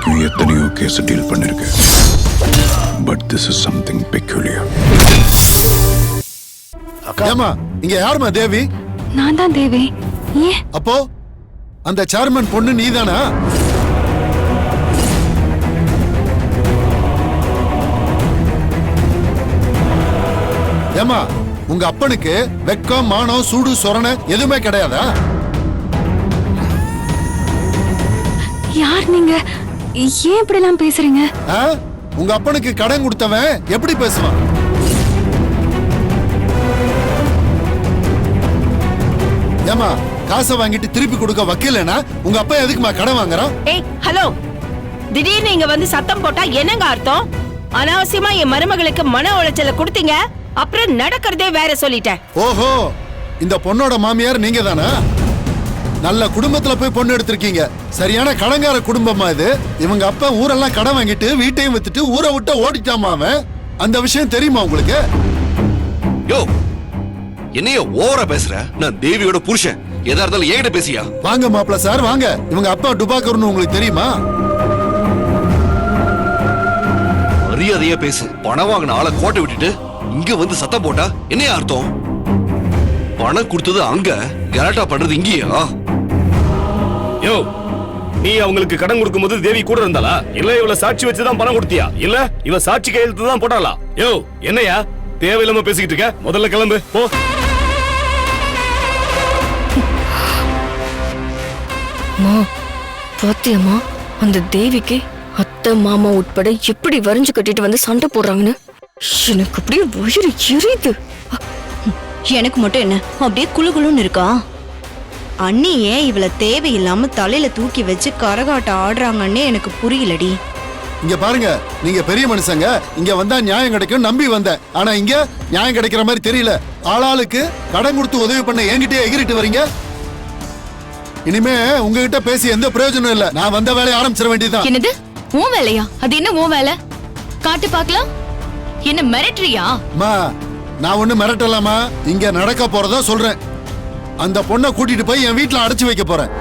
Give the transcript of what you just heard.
வரைக்கும் எத்தனையோ case deal பண்ணிருக்கேன். But this is something peculiar. ஏமா இங்க யாருமா தேவி? நான் தான் தேவி. ஏன்? அப்போ அந்த சேர்மன் பொண்ணு நீதானா? ஏமா உங்க அப்பனுக்கு வெக்கம் மானம் சூடு சொரண எதுவுமே கிடையாதா? யார் நீங்க? ஏன் இப்படி எல்லாம் பேசுறீங்க? உங்க அப்பனுக்கு கடன் கொடுத்தவன் எப்படி பேசுவான்? ஏமா காசை வாங்கிட்டு திருப்பி கொடுக்க வக்கீலனா உங்க அப்பா எதுக்குமா கடன் வாங்குறான்? ஏய் ஹலோ, திடீர்னு இங்க வந்து சத்தம் போட்டா என்னங்க அர்த்தம்? அனாவசியமா என் மருமகளுக்கு மன உளைச்சல கொடுத்தீங்க, அப்புறம் நடக்கிறதே வேற சொல்லிட்டேன். ஓஹோ, இந்த பொண்ணோட மாமியார் நீங்க தானா? நல்ல குடும்பத்துல போய் பொண்ணு எடுத்திருக்கீங்க. சரியான கடங்கார குடும்பமா இது. இவங்க அப்பா ஊரெல்லாம் கடன் வாங்கிட்டு வீட்டையும் வித்துட்டு ஊரை விட்டு ஓடிட்டாமா அவன். அந்த விஷயம் தெரியுமா உங்களுக்கு? யோ, என்னைய ஓவரா பேசுற? நான் தேவியோட புருஷன். எதா இருந்தாலும் என்கிட்ட பேசியா? வாங்க மாப்பிள்ள சார் வாங்க. இவங்க அப்பா டுபாக்கர்னு உங்களுக்கு தெரியுமா? மரியாதையா பேசு. பணம் வாங்கின ஆளை கோட்டை விட்டுட்டு இங்க வந்து சத்தம் போட்டா என்னையா அர்த்தம்? பணம் கொடுத்தது அங்க, கலாட்டா பண்றது இங்கேயா? யோ, நீ அவங்களுக்கு கடன் கொடுக்கும்போது தேவி கூட இருந்தாளா? இல்ல இவள சாட்சி வச்சுதான் பணம் கொடுத்தியா? இல்ல இவ சாட்சி கையெழுத்து தான் போட்டாளா? யோ, என்னையா தேவையில்லாம பேசிக்கிட்டு இருக்க? முதல்ல கிளம்பு போ. பாத்தியம்மா, அந்த தேவிக்கு அத்தை மாமா உட்பட எப்படி வரைஞ்சு கட்டிட்டு வந்து சண்டை போடுறாங்கன்னு எனக்கு அப்படியே வயிறு எரியுது. எனக்கு மட்டும் என்ன அப்படியே குளுகுளுன்னு இருக்கா? அண்ணி ஏன் இவள தேவையில்லாம தலையில தூக்கி வச்சு கரகாட்டம் ஆடுறாங்கன்னு எனக்கு புரியலடி. இங்க பாருங்க, நீங்க பெரிய மனுஷங்க. இங்க வந்தா நியாயம் கிடைக்கும் நம்பி வந்தேன். ஆனா இங்க நியாயம் கிடைக்கிற மாதிரி தெரியல. ஆளாளுக்கு கடன் கொடுத்து உதவி பண்ண என்கிட்டயே எகிரிட்டு வரீங்க. இனிமே உங்ககிட்ட பேசி எந்த பிரயோஜனம் இல்ல. நான் வந்த வேலையை ஆரம்பிச்சிட வேண்டியதுதான். என்னது உன் வேலையா? அது என்ன உன் வேலை? காட்டு பாக்கலாம். என்ன மிரட்டுறியா? அம்மா, நான் ஒண்ணு மிரட்டலாமா? இங்க நடக்க போறதா சொல்றேன். அந்த பொண்ணை கூட்டிட்டு போய் என் வீட்டுல அடைச்சு வைக்க போறேன்.